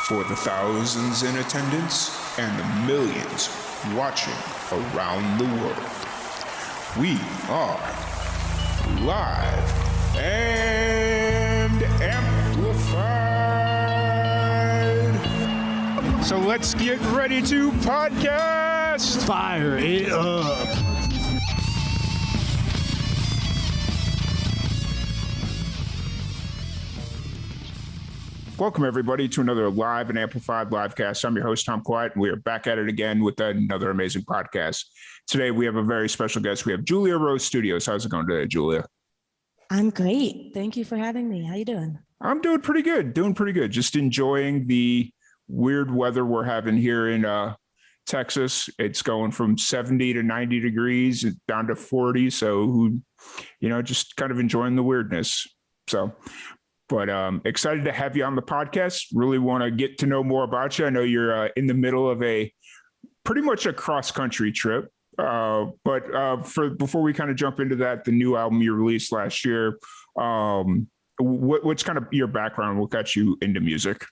For the thousands in attendance and the millions watching around the world, we are live and amplified. So let's get ready to podcast. Fire it up. Welcome, everybody, to another live and amplified livecast. I'm your host, Tom Quiet, and we are back at it again with another amazing podcast. Today, we have a very special guest. We have Julia Rose Studios. How's it going today, Julia? I'm great. Thank you for having me. How you doing? I'm doing pretty good. Just enjoying the weird weather we're having here in Texas. It's going from 70 to 90 degrees down to 40. So, just kind of enjoying the weirdness. But excited to have you on the podcast. Really want to get to know more about you. I know you're in the middle of pretty much a cross-country trip. Before we kind of jump into that, the new album you released last year, what's kind of your background? What got you into music?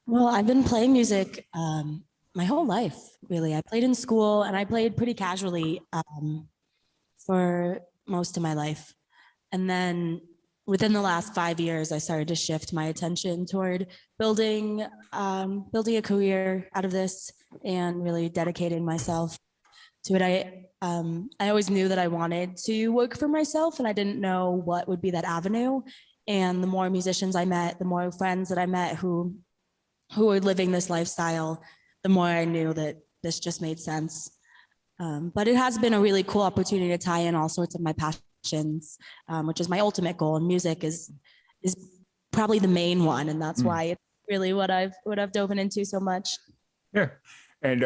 Well, I've been playing music my whole life, really. I played in school and I played pretty casually for most of my life. And then within the last 5 years, I started to shift my attention toward building a career out of this and really dedicating myself to it. I always knew that I wanted to work for myself, and I didn't know what would be that avenue. And the more musicians I met, the more friends that I met who were living this lifestyle, the more I knew that this just made sense. But it has been a really cool opportunity to tie in all sorts of my passions, which is my ultimate goal, and music is probably the main one, and that's why it's really what I've dove into so much. Yeah, and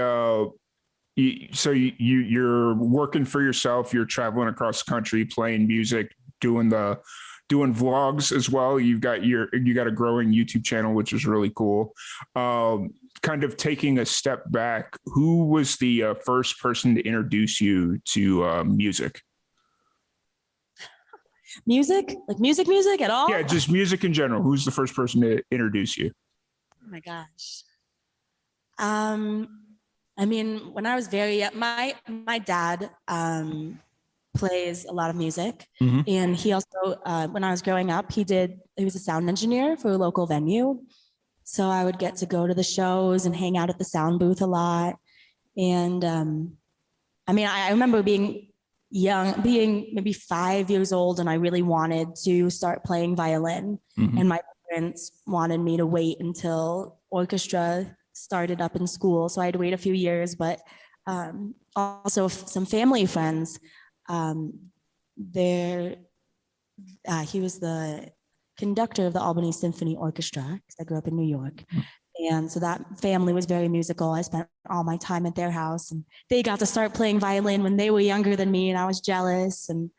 you're working for yourself. You're traveling across the country, playing music, doing vlogs as well. You got a growing YouTube channel, which is really cool. Kind of taking a step back, who was the first person to introduce you to music? Music at all? Yeah, just music in general. Who's the first person to introduce you? Oh my gosh. I mean, when I was very young, my dad plays a lot of music, and he also, when I was growing up, he was a sound engineer for a local venue. So I would get to go to the shows and hang out at the sound booth a lot. And I remember being maybe 5 years old, and I really wanted to start playing violin. And my parents wanted me to wait until orchestra started up in school. So I had to wait a few years, but also some family friends, he was the conductor of the Albany Symphony Orchestra, because I grew up in New York. And so that family was very musical. I spent all my time at their house, and they got to start playing violin when they were younger than me, and I was jealous. And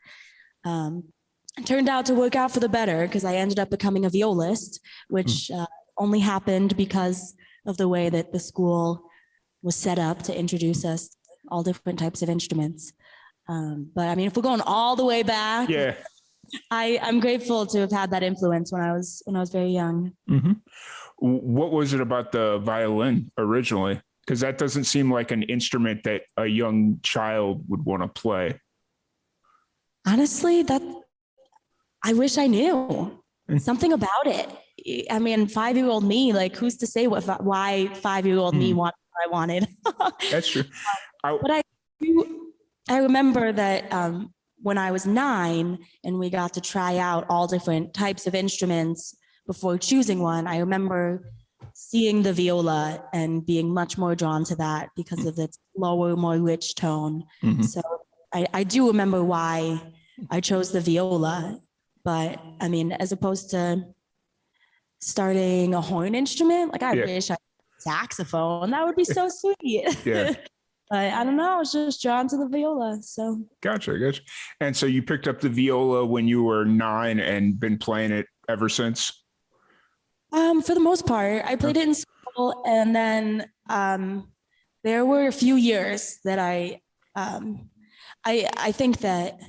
it turned out to work out for the better, because I ended up becoming a violist, which only happened because of the way that the school was set up to introduce us to all different types of instruments. But I mean, if we're going all the way back, yeah, I'm grateful to have had that influence when I was very young. What was it about the violin originally? Because that doesn't seem like an instrument that a young child would want to play. Honestly, I wish I knew something about it. I mean, 5-year-old me, like, who's to say why 5-year-old me wanted what I wanted? That's true. But I remember that when I was 9 and we got to try out all different types of instruments before choosing one, I remember seeing the viola and being much more drawn to that because of its lower, more rich tone. So I do remember why I chose the viola. But I mean, as opposed to starting a horn instrument, like, I wish I had a saxophone. That would be so sweet. Yeah. But I don't know, I was just drawn to the viola. So Gotcha. And so you picked up the viola when you were 9 and been playing it ever since? For the most part, I played it in school, and then there were a few years that I think that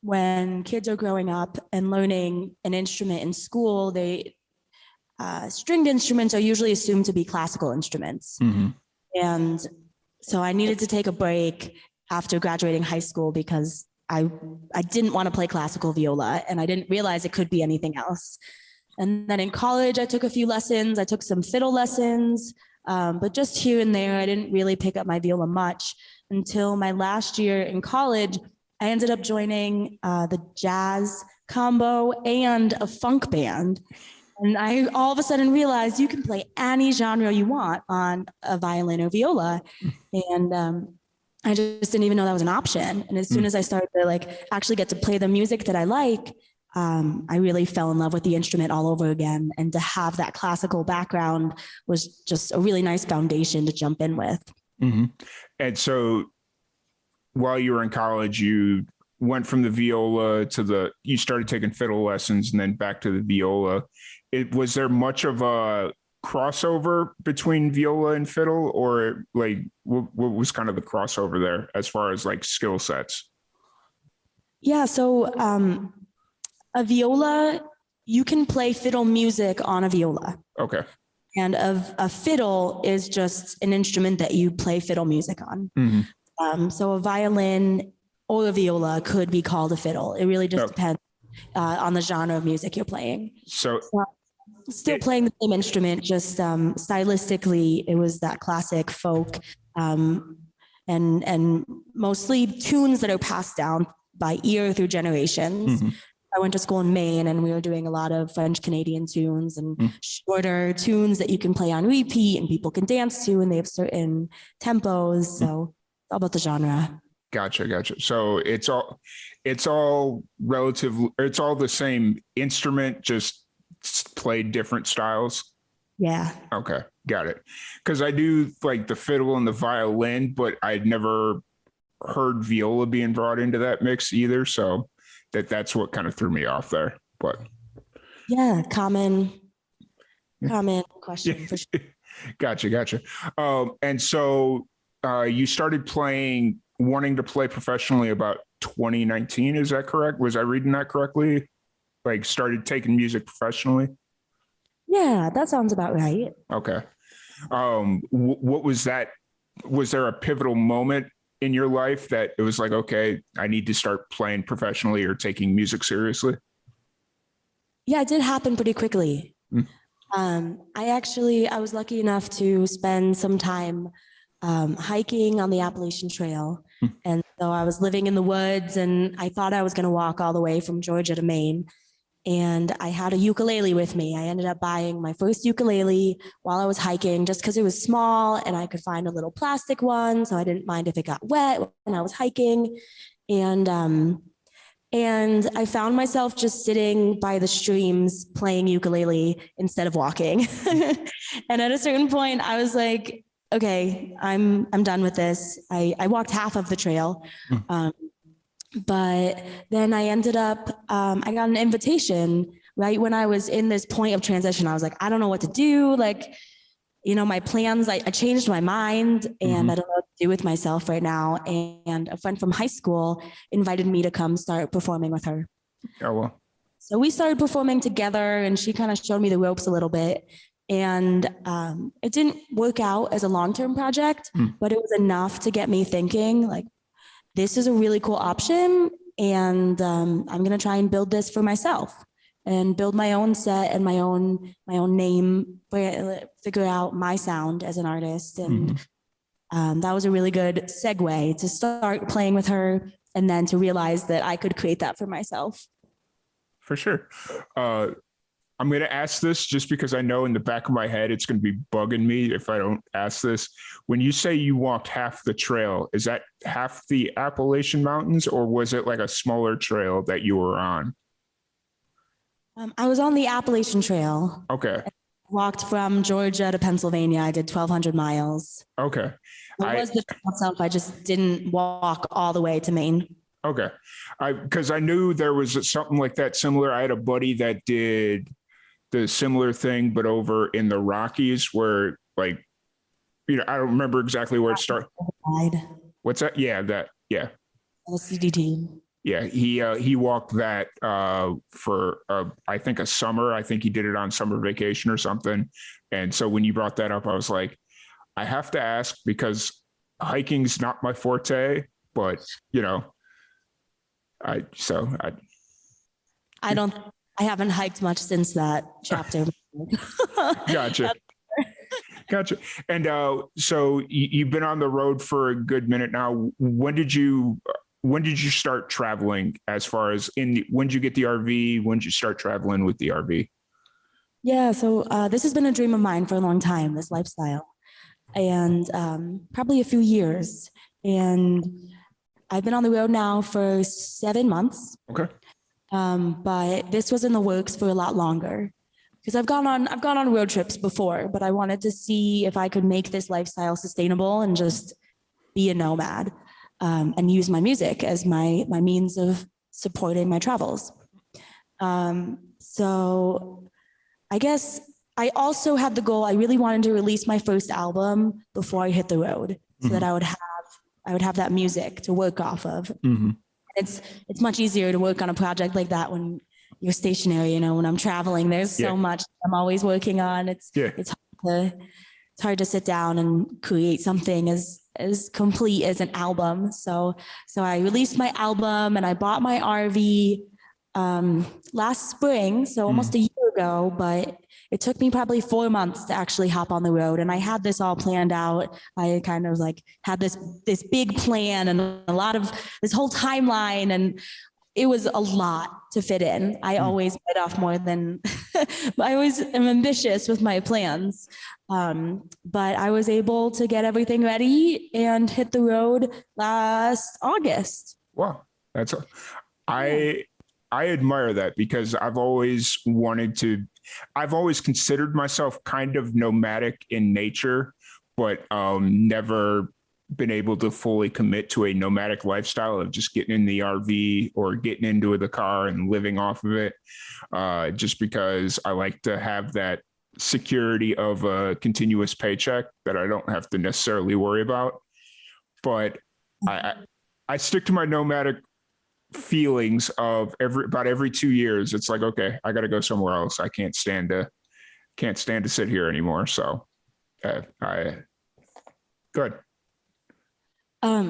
when kids are growing up and learning an instrument in school, stringed instruments are usually assumed to be classical instruments. Mhm. And so I needed to take a break after graduating high school because I didn't want to play classical viola and I didn't realize it could be anything else. And then in college, I took a few lessons. I took some fiddle lessons, but just here and there, I didn't really pick up my viola much until my last year in college. I ended up joining the jazz combo and a funk band. And I all of a sudden realized you can play any genre you want on a violin or viola. And I just didn't even know that was an option. And as soon as I started to like actually get to play the music that I like, I really fell in love with the instrument all over again. And to have that classical background was just a really nice foundation to jump in with. Mm-hmm. And so while you were in college, you went from the viola to you started taking fiddle lessons and then back to the viola. Was there much of a crossover between viola and fiddle, or like what was kind of the crossover there as far as like skill sets? Yeah. So a viola, you can play fiddle music on a viola. Okay. And a fiddle is just an instrument that you play fiddle music on. Mm-hmm. So a violin or a viola could be called a fiddle. It really just depends on the genre of music you're playing. So still playing the same instrument, just stylistically, it was that classic folk and mostly tunes that are passed down by ear through generations. Mm-hmm. I went to school in Maine and we were doing a lot of French Canadian tunes and shorter tunes that you can play on repeat and people can dance to, and they have certain tempos. So it's all about the genre. Gotcha. So it's all relative. It's all the same instrument, just played different styles. Yeah. Okay. Got it. Because I do like the fiddle and the violin, but I'd never heard viola being brought into that mix either. So that's what kind of threw me off there. But yeah, common question for sure. Gotcha. And so you started wanting to play professionally about 2019. Is that correct? Was I reading that correctly? Like started taking music professionally? Yeah, that sounds about right. Okay. What was that? Was there a pivotal moment in your life that it was like, okay, I need to start playing professionally or taking music seriously? Yeah, it did happen pretty quickly. I was lucky enough to spend some time hiking on the Appalachian Trail. And so I was living in the woods and I thought I was going to walk all the way from Georgia to Maine. And I had a ukulele with me. I ended up buying my first ukulele while I was hiking just because it was small and I could find a little plastic one. So I didn't mind if it got wet when I was hiking. And I found myself just sitting by the streams playing ukulele instead of walking. And at a certain point, I was like, okay, I'm done with this. I walked half of the trail. But then I ended up, I got an invitation right when I was in this point of transition. I was like, I don't know what to do. Like, my plans, I changed my mind and I don't know what to do with myself right now. And a friend from high school invited me to come start performing with her. Oh, well. So we started performing together and she kind of showed me the ropes a little bit. And it didn't work out as a long-term project, but it was enough to get me thinking like, this is a really cool option. And I'm going to try and build this for myself and build my own set and my own name, figure out my sound as an artist. And that was a really good segue to start playing with her and then to realize that I could create that for myself. For sure. I'm going to ask this just because I know in the back of my head, it's going to be bugging me if I don't ask this. When you say you walked half the trail, is that half the Appalachian Mountains or was it like a smaller trail that you were on? I was on the Appalachian Trail. Okay. I walked from Georgia to Pennsylvania. I did 1,200 miles. Okay. It was the trail itself. I just didn't walk all the way to Maine. Okay. Because I knew there was something like that similar. I had a buddy that did the similar thing, but over in the Rockies where like, I don't remember exactly where it started. What's that? Yeah, that. Yeah. The CDT. Yeah, he walked that for I think a summer. I think he did it on summer vacation or something. And so when you brought that up, I was like, I have to ask because hiking's not my forte, but you know, I so I I don't, I haven't hiked much since that chapter. gotcha. Gotcha. And so you've been on the road for a good minute now. When did you start traveling as far as when did you get the RV? When did you start traveling with the RV? Yeah, so this has been a dream of mine for a long time, this lifestyle, and probably a few years. And I've been on the road now for 7 months. Okay. But this was in the works for a lot longer because I've gone on road trips before, but I wanted to see if I could make this lifestyle sustainable and just be a nomad, and use my music as my means of supporting my travels. So I guess I also had the goal. I really wanted to release my first album before I hit the road, so that I would have that music to work off of. It's much easier to work on a project like that when you're stationary. You know, when I'm traveling, there's so much I'm always working on. It's hard to sit down and create something as complete as an album. So I released my album and I bought my RV last spring, so almost a year ago, but it took me probably 4 months to actually hop on the road. And I had this all planned out. I kind of like had this big plan and a lot of this whole timeline, and it was a lot to fit in. I always bite off more than I always am ambitious with my plans. But I was able to get everything ready and hit the road last August. Wow. I admire that because I've always considered myself kind of nomadic in nature, but never been able to fully commit to a nomadic lifestyle of just getting in the RV or getting into the car and living off of it. Just because I like to have that security of a continuous paycheck that I don't have to necessarily worry about. But I stick to my nomadic feelings of about every 2 years. It's like, okay, I got to go somewhere else. I can't stand to sit here anymore. So I good. I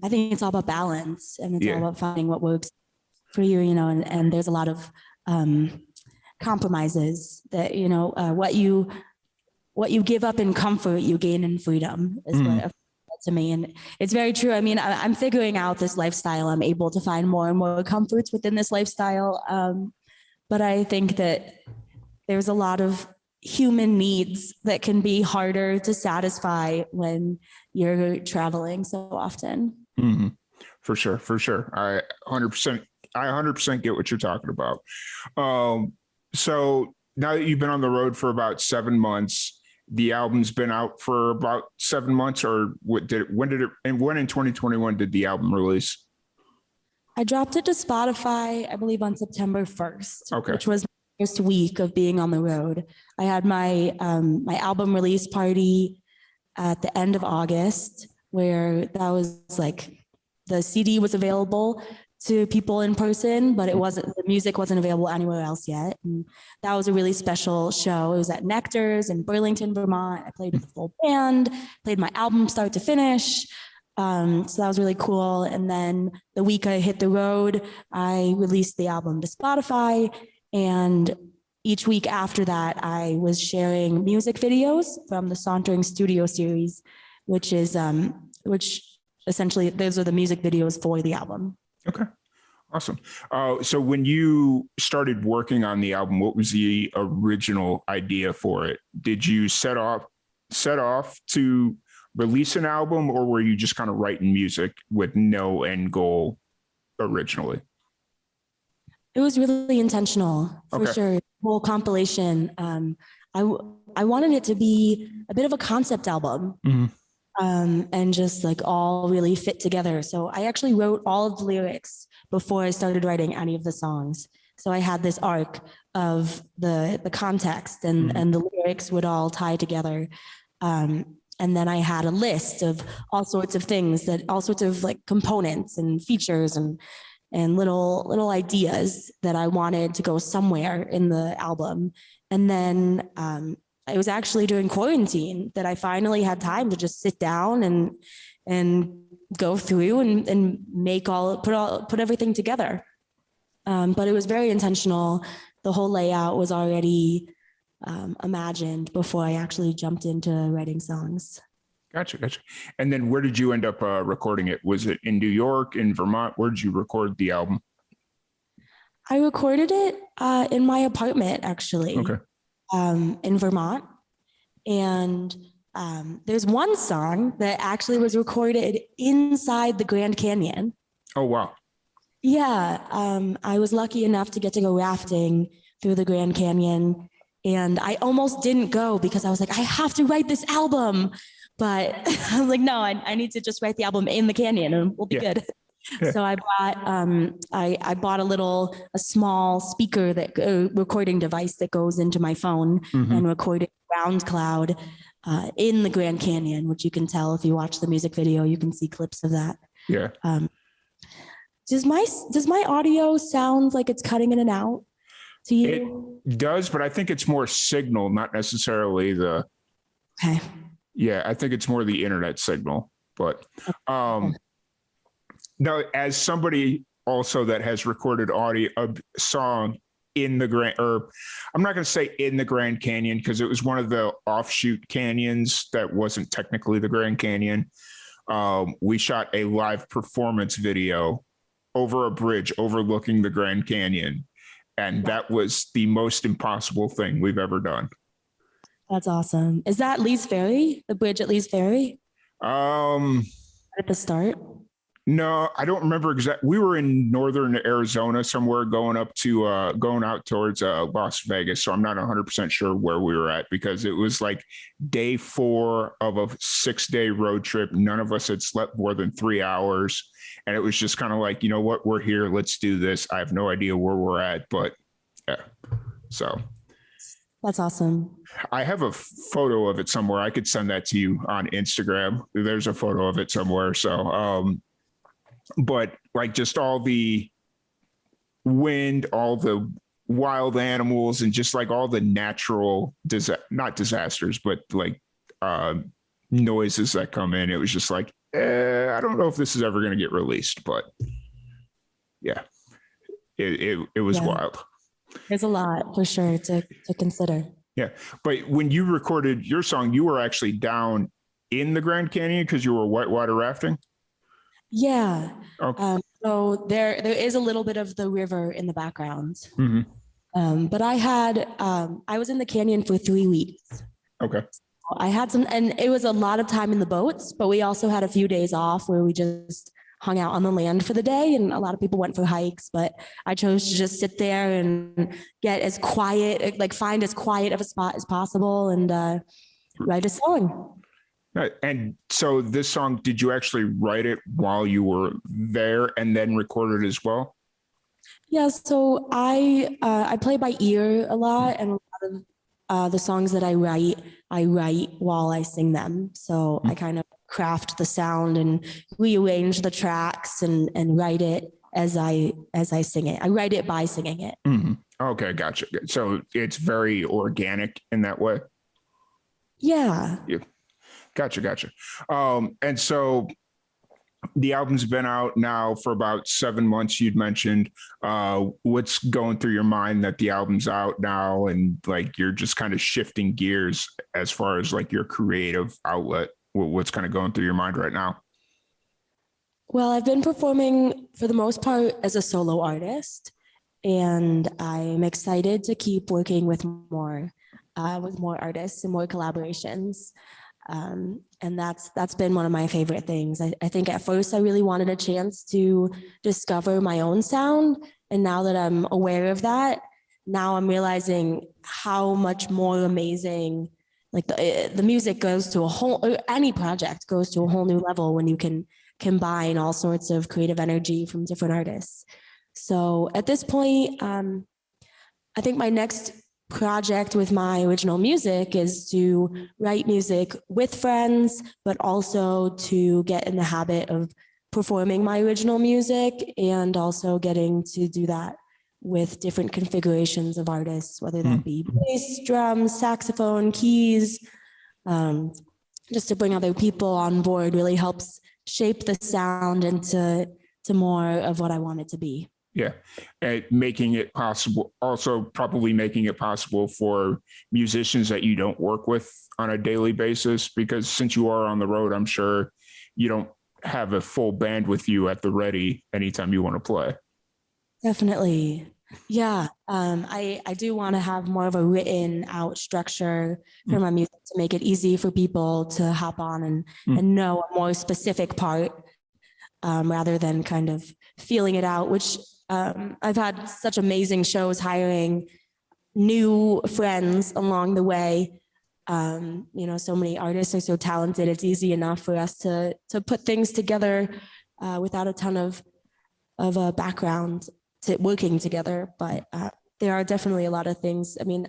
think it's all about balance, and it's all about finding what works for you, you know, and there's a lot of compromises that, you know, what you give up in comfort, you gain in freedom is what to me. And it's very true. I mean, I'm figuring out this lifestyle. I'm able to find more and more comforts within this lifestyle. But I think that there's a lot of human needs that can be harder to satisfy when you're traveling so often. For sure. I 100% get what you're talking about. So now that you've been on the road for about 7 months, the album's been out for about 7 months, or when in 2021 did the album release? I dropped it to Spotify, I believe on September 1st, Okay. which was the first week of being on the road. I had my my album release party at the end of August, where that was like the CD was available to people in person, but the music wasn't available anywhere else yet. And that was a really special show. It was at Nectar's in Burlington, Vermont. I played with the full band, played my album start to finish. So that was really cool. And then the week I hit the road, I released the album to Spotify. And each week after that, I was sharing music videos from the Sauntering Studio series, which essentially those are the music videos for the album. Okay. Awesome. So when you started working on the album, what was the original idea for it? Did you set off to release an album, or were you just kind of writing music with no end goal originally? It was really intentional, for sure. The whole compilation. I wanted it to be a bit of a concept album. And just like all really fit together. So I actually wrote all of the lyrics before I started writing any of the songs. So I had this arc of the context and the lyrics would all tie together. And And then I had a list of all sorts of things all sorts of like components and features and little ideas that I wanted to go somewhere in the album. And then it was actually during quarantine that I finally had time to just sit down and go through and put everything together. But it was very intentional. The whole layout was already imagined before I actually jumped into writing songs. Gotcha. And then where did you end up recording it? Was it in New York, in Vermont? Where did you record the album? I recorded it in my apartment, actually, Okay. In Vermont. And there's one song that actually was recorded inside the Grand Canyon. Oh, wow. Yeah. I was lucky enough to get to go rafting through the Grand Canyon. And I almost didn't go because I was like, I have to write this album. But I was like, no, I need to just write the album in the canyon and we'll be good. Yeah. So I bought a small speaker recording device that goes into my phone and recorded SoundCloud in the Grand Canyon, which you can tell if you watch the music video, you can see clips of that. Yeah. Does my audio sound like it's cutting in and out to you? It does, but I think it's more signal, not necessarily the. Okay. Yeah, I think it's more the internet signal. But now, as somebody also that has recorded a song in the I'm not going to say in the Grand Canyon because it was one of the offshoot canyons that wasn't technically the Grand Canyon. We shot a live performance video over a bridge overlooking the Grand Canyon, and that was the most impossible thing we've ever done. That's awesome. Is that Lee's Ferry? The bridge at Lee's Ferry? At the start? No, I don't remember exactly. We were in northern Arizona somewhere going out towards Las Vegas. So I'm not 100% sure where we were at because it was like day 4 of a 6-day road trip. None of us had slept more than 3 hours. And it was just kind of like, you know what, we're here. Let's do this. I have no idea where we're at, but yeah. So. That's awesome. I have a photo of it somewhere. I could send that to you on Instagram. There's a photo of it somewhere. So, but like just all the wind, all the wild animals, and just like all the natural, not disasters, but like noises that come in. It was just like, I don't know if this is ever going to get released, but yeah, it was wild. There's a lot for sure to consider. Yeah. But when you recorded your song, you were actually down in the Grand Canyon because you were whitewater rafting? Yeah. Okay. So there is a little bit of the river in the background. But I was in the canyon for 3 weeks. Okay. I had and it was a lot of time in the boats, but we also had a few days off where we just hung out on the land for the day, and a lot of people went for hikes, but I chose to just sit there and get as quiet, find as quiet of a spot as possible and write a song. And so this song, did you actually write it while you were there and then record it as well? Yeah, so I play by ear a lot, and a lot of the songs that I write while I sing them. So I kind of craft the sound and rearrange the tracks and write it as I sing it. I write it by singing it. Okay, gotcha. So it's very organic in that way. Yeah. Gotcha. And so the album's been out now for about 7 months, you'd mentioned. What's going through your mind that the album's out now and like you're just kind of shifting gears as far as like your creative outlet? What's kind of going through your mind right now? Well, I've been performing for the most part as a solo artist, and I'm excited to keep working with more artists and more collaborations. And that's been one of my favorite things. I think at first I really wanted a chance to discover my own sound. And now that I'm aware of that, now I'm realizing how much more amazing, like the music goes to any project goes to a whole new level when you can combine all sorts of creative energy from different artists. So at this point, I think my next project with my original music is to write music with friends, but also to get in the habit of performing my original music and also getting to do that with different configurations of artists, whether that be bass, drums, saxophone, keys. Just to bring other people on board really helps shape the sound into more of what I want it to be. Yeah, and making it possible, also probably making it possible for musicians that you don't work with on a daily basis, because since you are on the road, I'm sure you don't have a full band with you at the ready anytime you want to play. Definitely. Yeah. I do want to have more of a written out structure for my music to make it easy for people to hop on and know a more specific part rather than kind of feeling it out, which I've had such amazing shows hiring new friends along the way. So many artists are so talented. It's easy enough for us to put things together without a ton of a background to working together. But there are definitely a lot of things. I mean,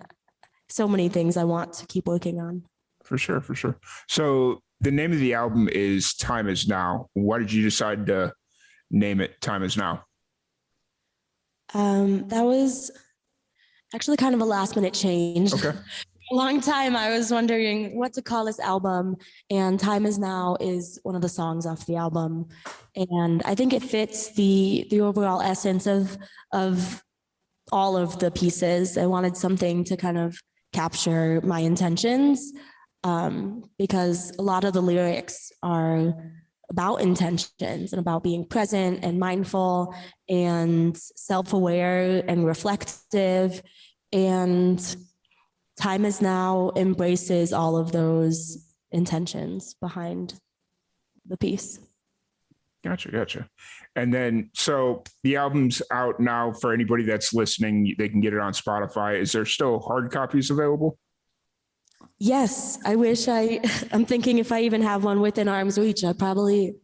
so many things I want to keep working on. For sure, for sure. So the name of the album is Time Is Now. Why did you decide to name it Time Is Now? That was actually kind of a last minute change. Okay. A long time I was wondering what to call this album, and Time Is Now is one of the songs off the album. And I think it fits the overall essence of all of the pieces. I wanted something to kind of capture my intentions because a lot of the lyrics are about intentions and about being present and mindful and self-aware and reflective. And Time Is Now embraces all of those intentions behind the piece. Gotcha. And then, so the album's out now for anybody that's listening. They can get it on Spotify. Is there still hard copies available? Yes, I wish I'm thinking if I even have one within arm's reach, I probably.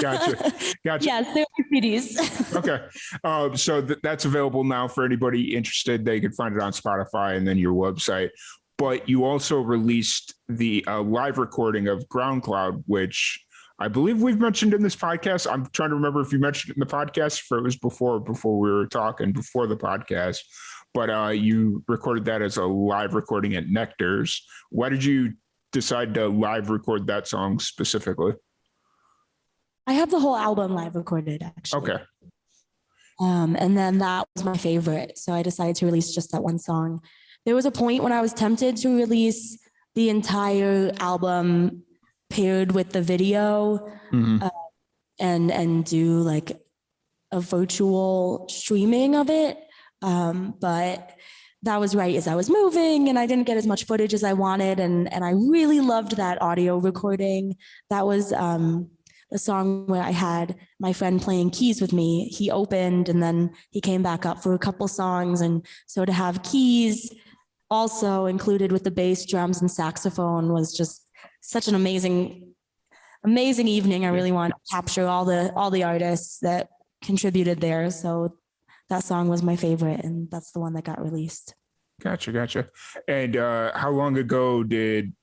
Gotcha. Yes, there are CDs. Okay. So that's available now for anybody interested. They can find it on Spotify and then your website. But you also released the live recording of Ground Cloud, which I believe we've mentioned in this podcast. I'm trying to remember if you mentioned it in the podcast or it was before we were talking before the podcast. But you recorded that as a live recording at Nectar's. Why did you decide to live record that song specifically? I have the whole album live recorded, actually. Okay. And then that was my favorite. So I decided to release just that one song. There was a point when I was tempted to release the entire album paired with the video and do like a virtual streaming of it. But that was right as I was moving and I didn't get as much footage as I wanted. And I really loved that audio recording. That was a song where I had my friend playing keys with me. He opened and then he came back up for a couple songs. And so to have keys also included with the bass, drums, and saxophone was just such an amazing evening. I really want to capture all the artists that contributed there. So that song was my favorite, and that's the one that got released. Gotcha. And how long ago did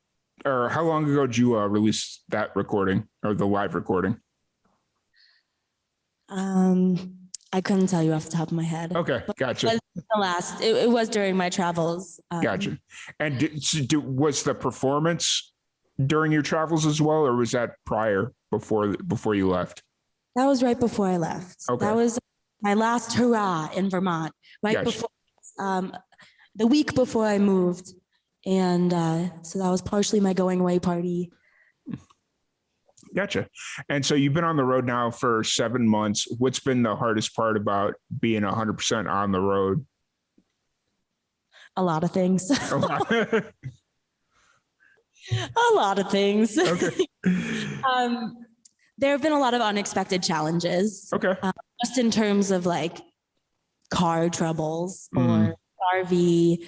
you release that recording or the live recording? I couldn't tell you off the top of my head. Okay, gotcha. It was during my travels. Gotcha. And was the performance during your travels as well, or was that prior before you left? That was right before I left. Okay. That was my last hurrah in Vermont, right before the week before I moved. And so that was partially my going away party. Gotcha. And so you've been on the road now for 7 months. What's been the hardest part about being 100% on the road? A lot of things. A lot of things. Okay. There have been a lot of unexpected challenges. Okay. Just in terms of like car troubles or RV,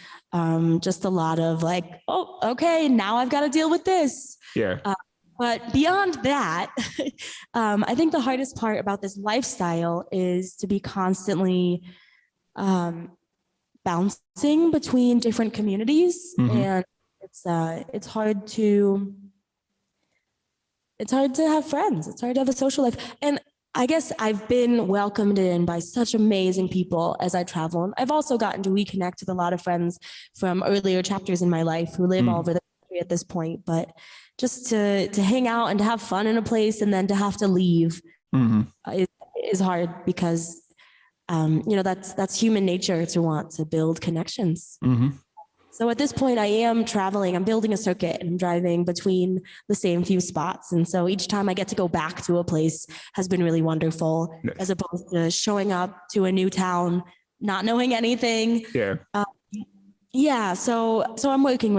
just a lot of like, oh, okay, now I've got to deal with this. Yeah. But beyond that, I think the hardest part about this lifestyle is to be constantly bouncing between different communities, and it's hard to have friends. It's hard to have a social life. And I guess I've been welcomed in by such amazing people as I travel. And I've also gotten to reconnect with a lot of friends from earlier chapters in my life who live all over the country at this point. But just to hang out and to have fun in a place and then to have to leave is hard because, that's human nature to want to build connections. So at this point I am traveling, I'm building a circuit and I'm driving between the same few spots. And so each time I get to go back to a place has been really wonderful, as opposed to showing up to a new town, not knowing anything. So I'm working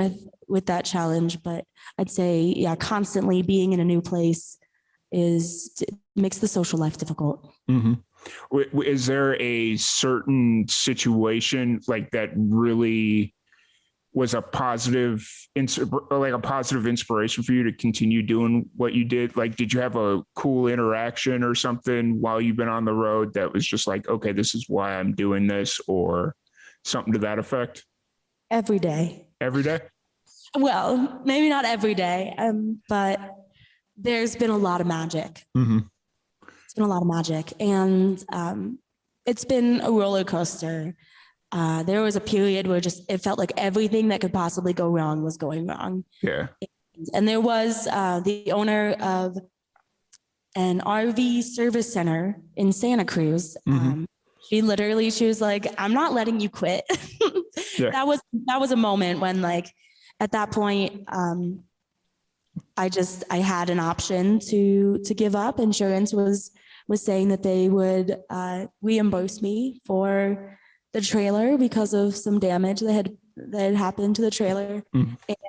with that challenge, but I'd say, constantly being in a new place makes the social life difficult. Is there a certain situation like that really was a positive inspiration for you to continue doing what you did? Like, did you have a cool interaction or something while you've been on the road that was just like, okay, this is why I'm doing this, or something to that effect? Every day. Every day? Well, maybe not every day, but there's been a lot of magic. It's been a lot of magic, and it's been a roller coaster. There was a period where it felt like everything that could possibly go wrong was going wrong. Yeah. And there was the owner of an RV service center in Santa Cruz. She was like, I'm not letting you quit. That was a moment when, like, at that point, I had an option to give up. Insurance was saying that they would reimburse me for the trailer because of some damage that had happened to the trailer.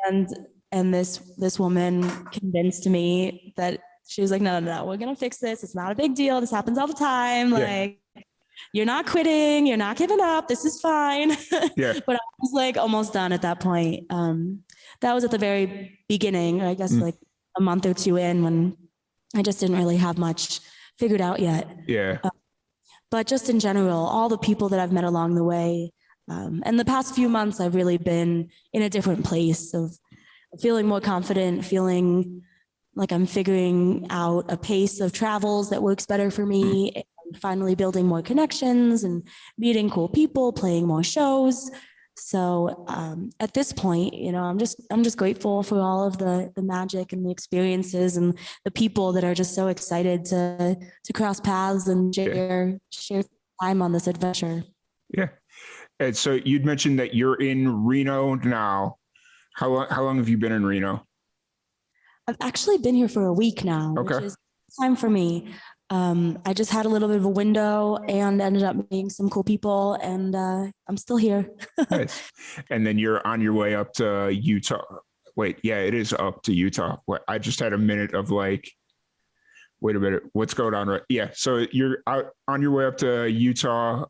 And this woman convinced me that she was like, no, we're going to fix this. It's not a big deal. This happens all the time. Like, you're not quitting. You're not giving up. This is fine. But I was like almost done at that point. That was at the very beginning, I guess, like a month or two in, when I just didn't really have much figured out yet. But just in general, all the people that I've met along the way, and the past few months, I've really been in a different place of feeling more confident, feeling like I'm figuring out a pace of travels that works better for me, and finally building more connections and meeting cool people, playing more shows. So at this point, I'm just grateful for all of the magic and the experiences and the people that are just so excited to cross paths and share time on this adventure. Yeah. And so you'd mentioned that you're in Reno now. How long have you been in Reno? I've actually been here for a week now, which is time for me. I just had a little bit of a window and ended up meeting some cool people, and I'm still here. Nice. And then you're on your way up to Utah. Wait, yeah, it is up to Utah. I just had a minute of like, wait a minute, what's going on? Right? Yeah. So you're out on your way up to Utah,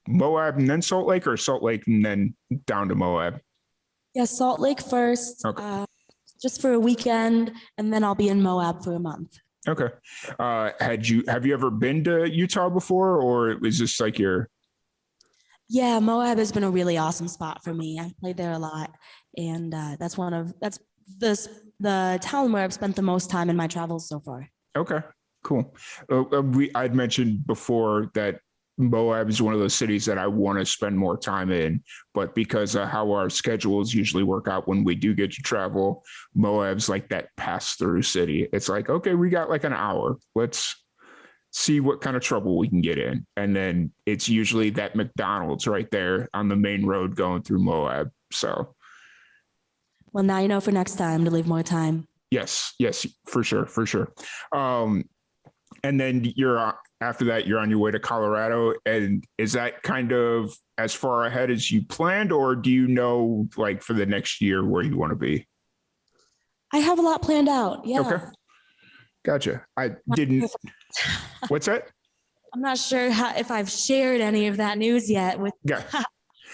Moab, and then Salt Lake, or Salt Lake and then down to Moab? Yeah, Salt Lake first, just for a weekend, and then I'll be in Moab for a month. Okay. Have you ever been to Utah before, or is this like your? Yeah, Moab has been a really awesome spot for me. I've played there a lot, and that's the town where I've spent the most time in my travels so far. Okay, cool. I'd mentioned before that Moab is one of those cities that I want to spend more time in, but because of how our schedules usually work out when we do get to travel, Moab's like that pass-through city. It's like, okay, we got like an hour. Let's see what kind of trouble we can get in. And then it's usually that McDonald's right there on the main road going through Moab. So. Well, now you know for next time to leave more time. Yes, for sure. And then after that, you're on your way to Colorado. And is that kind of as far ahead as you planned, or do you know, like, for the next year where you want to be? I have a lot planned out. Yeah. Okay. Gotcha. I didn't. What's that? I'm not sure if I've shared any of that news yet with. Yeah.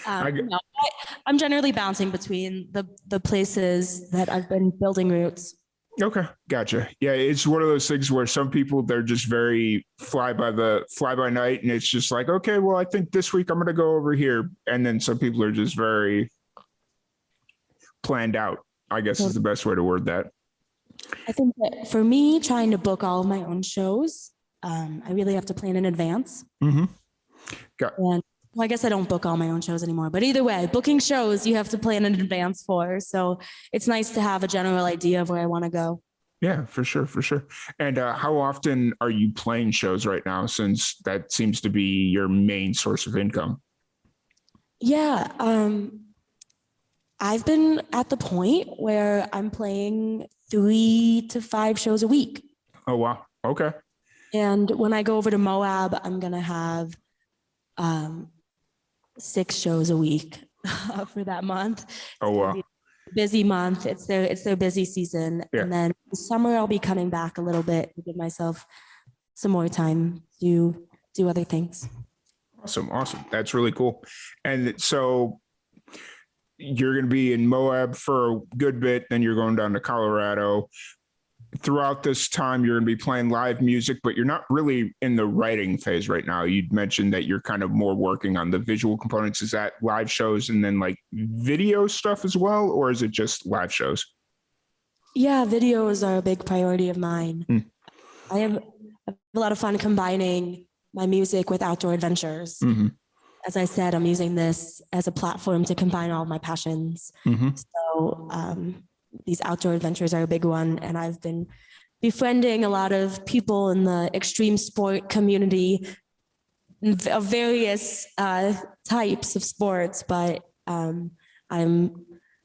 I'm generally bouncing between the places that I've been building roots. Okay, gotcha. Yeah, it's one of those things where some people they're just very fly by night, and it's just like, okay, well, I think this week I'm going to go over here, and then some people are just very planned out. I guess So is the best way to word that. I think that for me, trying to book all of my own shows, I really have to plan in advance. Mm-hmm. And well, I guess I don't book all my own shows anymore, but either way, booking shows you have to plan in advance for. So it's nice to have a general idea of where I want to go. Yeah, for sure, for sure. And how often are you playing shows right now? Since that seems to be your main source of income. Yeah, I've been at the point where I'm playing 3 to 5 shows a week. Oh wow. Okay. And when I go over to Moab, I'm gonna have 6 shows a week for that month. Oh wow. Busy month. It's their busy season. Yeah. And then the summer I'll be coming back a little bit to give myself some more time to do other things. Awesome, awesome. That's really cool. And so you're going to be in Moab for a good bit, then you're going down to Colorado. Throughout this time, you're going to be playing live music, but you're not really in the writing phase right now. You'd mentioned that you're kind of more working on the visual components. Is that live shows and then like video stuff as well, or is it just live shows? Yeah, videos are a big priority of mine. I have a lot of fun combining my music with outdoor adventures. Mm-hmm. As I said, I'm using this as a platform to combine all of my passions. Mm-hmm. So these outdoor adventures are a big one. And I've been befriending a lot of people in the extreme sport community of various types of sports, but I'm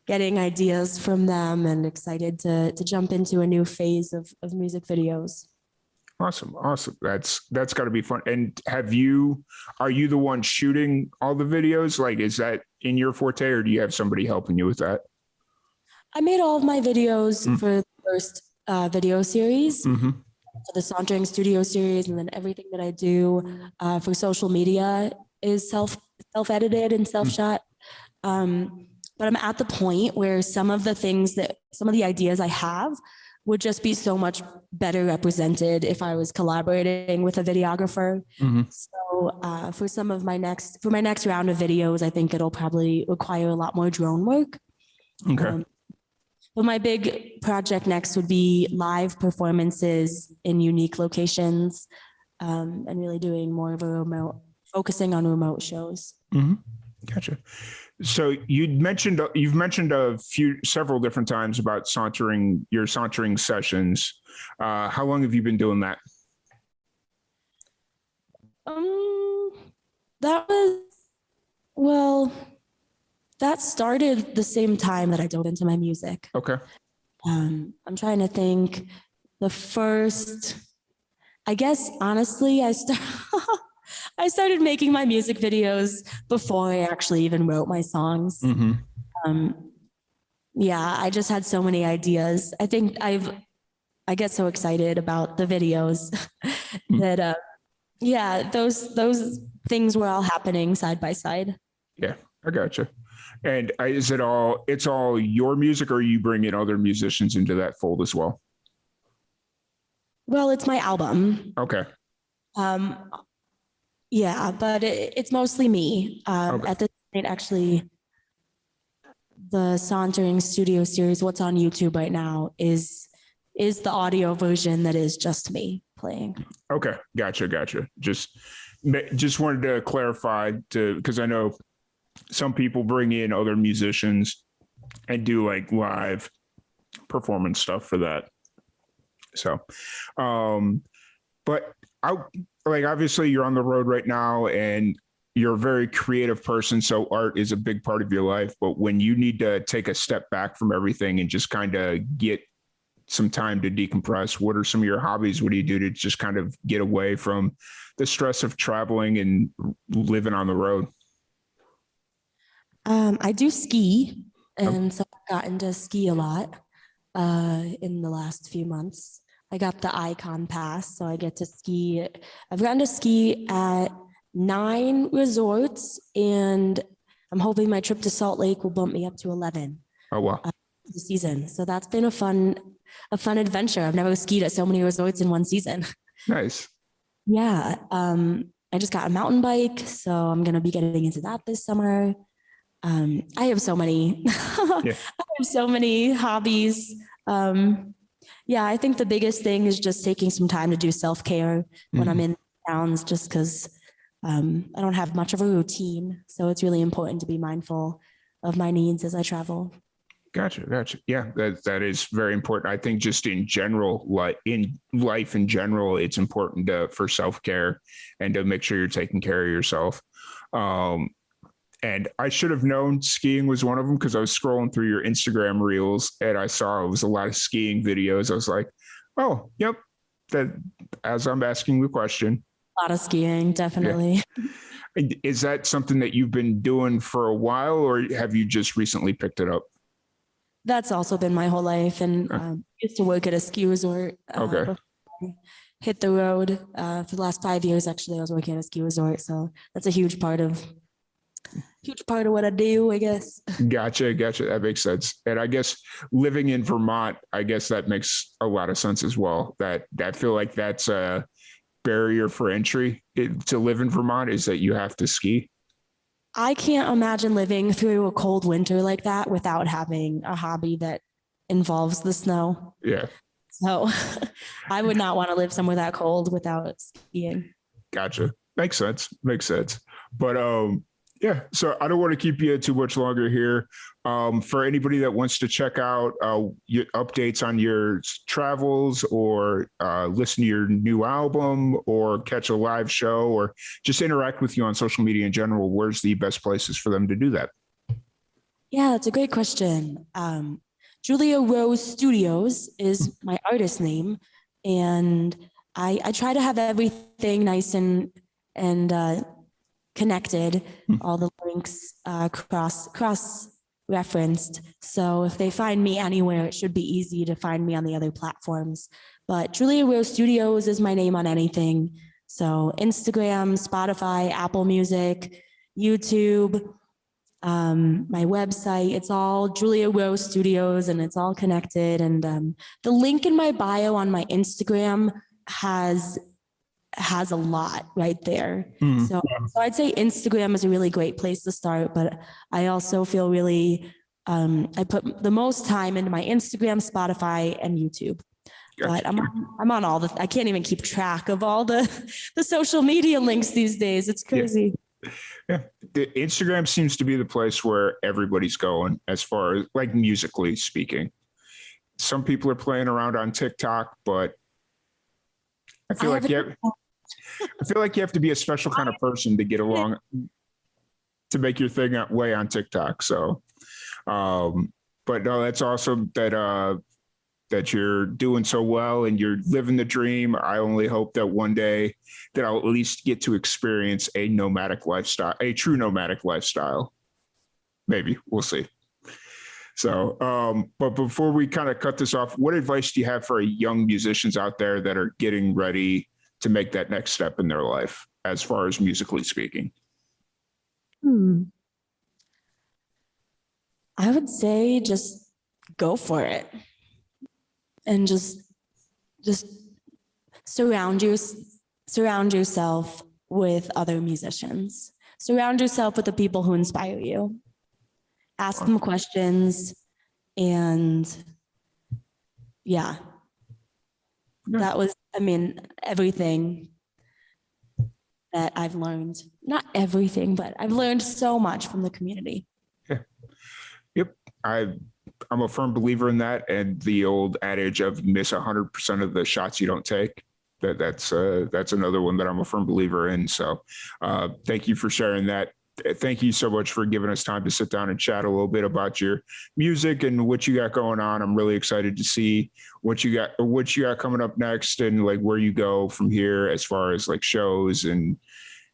getting ideas from them and excited to jump into a new phase of music videos. Awesome. Awesome. That's got to be fun. And are you the one shooting all the videos? Like, is that in your forte or do you have somebody helping you with that? I made all of my videos for the first video series, for the Sauntering Studio series, and then everything that I do for social media is self-edited and self-shot. But I'm at the point where some of the ideas I have would just be so much better represented if I was collaborating with a videographer. So for my next round of videos, I think it'll probably require a lot more drone work. Okay. But my big project next would be live performances in unique locations, and really doing more of focusing on remote shows. Mm-hmm. Gotcha. So you've mentioned several different times about your sauntering sessions. How long have you been doing that? That started the same time that I dove into my music. Okay. I'm trying to think. I guess honestly, I started making my music videos before I actually even wrote my songs. Yeah, I just had so many ideas. I think I get so excited about the videos that those things were all happening side by side. Yeah, I gotcha. And it's all your music, or are you bringing other musicians into that fold as well? Well, it's my album. Okay. Yeah, but it's mostly me. Okay. At this point, actually, the Sauntering Studio series, what's on YouTube right now, is the audio version that is just me playing. Okay, gotcha. Just wanted to clarify because I know some people bring in other musicians and do like live performance stuff for that. So, but obviously you're on the road right now and you're a very creative person. So art is a big part of your life, but when you need to take a step back from everything and just kind of get some time to decompress, what are some of your hobbies? What do you do to just kind of get away from the stress of traveling and living on the road? I do ski, and so I've gotten to ski a lot in the last few months. I got the Icon Pass, so I get to ski. I've gotten to ski at 9 resorts, and I'm hoping my trip to Salt Lake will bump me up to 11. Oh, wow. This season. So that's been a fun a fun adventure. I've never skied at so many resorts in one season. Nice. Yeah. I just got a mountain bike, so I'm going to be getting into that this summer. I have so many, Yeah. I have so many hobbies. Yeah, I think the biggest thing is just taking some time to do self-care when I'm in towns, just because I don't have much of a routine. So it's really important to be mindful of my needs as I travel. Gotcha. Yeah, that is very important. I think just in general, like in life in general, it's important for self-care and to make sure you're taking care of yourself. And I should have known skiing was one of them because I was scrolling through your Instagram reels and I saw it was a lot of skiing videos. I was like, oh, yep. That as I'm asking the question. A lot of skiing, definitely. Yeah. Is that something that you've been doing for a while or have you just recently picked it up? That's also been my whole life. And used to work at a ski resort. Okay. Before I hit the road for the last 5 years. Actually, I was working at a ski resort. So that's a huge part of what I do, I guess. Gotcha. That makes sense. And I guess living in Vermont, I guess that makes a lot of sense as well. That I feel like that's a barrier for entry to live in Vermont is that you have to ski. I can't imagine living through a cold winter like that without having a hobby that involves the snow. Yeah. So I would not want to live somewhere that cold without skiing. Gotcha. Makes sense. But yeah, so I don't want to keep you too much longer here. For anybody that wants to check out your updates on your travels or listen to your new album or catch a live show or just interact with you on social media in general, where's the best places for them to do that? Yeah, that's a great question. Julia Rose Studios is my artist name. And I try to have everything nice and connected, all the links cross referenced. So if they find me anywhere, it should be easy to find me on the other platforms. But Julia Rose Studios is my name on anything. So Instagram, Spotify, Apple Music, YouTube, my website, it's all Julia Rose Studios and it's all connected. And the link in my bio on my Instagram has a lot right there. So I'd say Instagram is a really great place to start, but I also feel really, I put the most time into my Instagram, Spotify, and YouTube. Gotcha. But I'm on all I can't even keep track of all the social media links these days. It's crazy. Yeah. The Instagram seems to be the place where everybody's going as far as like musically speaking. Some people are playing around on TikTok, but I feel like you have to be a special kind of person to get along, to make your thing way on TikTok. So, but no, that's awesome that you're doing so well and you're living the dream. I only hope that one day that I'll at least get to experience a nomadic lifestyle, a true nomadic lifestyle. Maybe we'll see. So, but before we kind of cut this off, what advice do you have for young musicians out there that are getting ready to make that next step in their life, as far as musically speaking? I would say just go for it and just surround yourself with other musicians. Surround yourself with the people who inspire you. Ask them questions and that was, everything that I've learned. Not everything, but I've learned so much from the community. Yeah. Yep. I'm a firm believer in that. And the old adage of miss 100% of the shots you don't take. That's another one that I'm a firm believer in. So thank you for sharing that. Thank you so much for giving us time to sit down and chat a little bit about your music and what you got going on. I'm really excited to see what you got coming up next and like where you go from here as far as like shows and,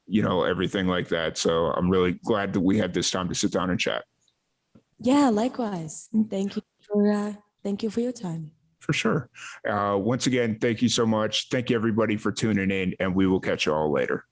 everything like that. So I'm really glad that we had this time to sit down and chat. Yeah, likewise. Thank you for your time. For sure. Once again, thank you so much. Thank you everybody for tuning in and we will catch you all later.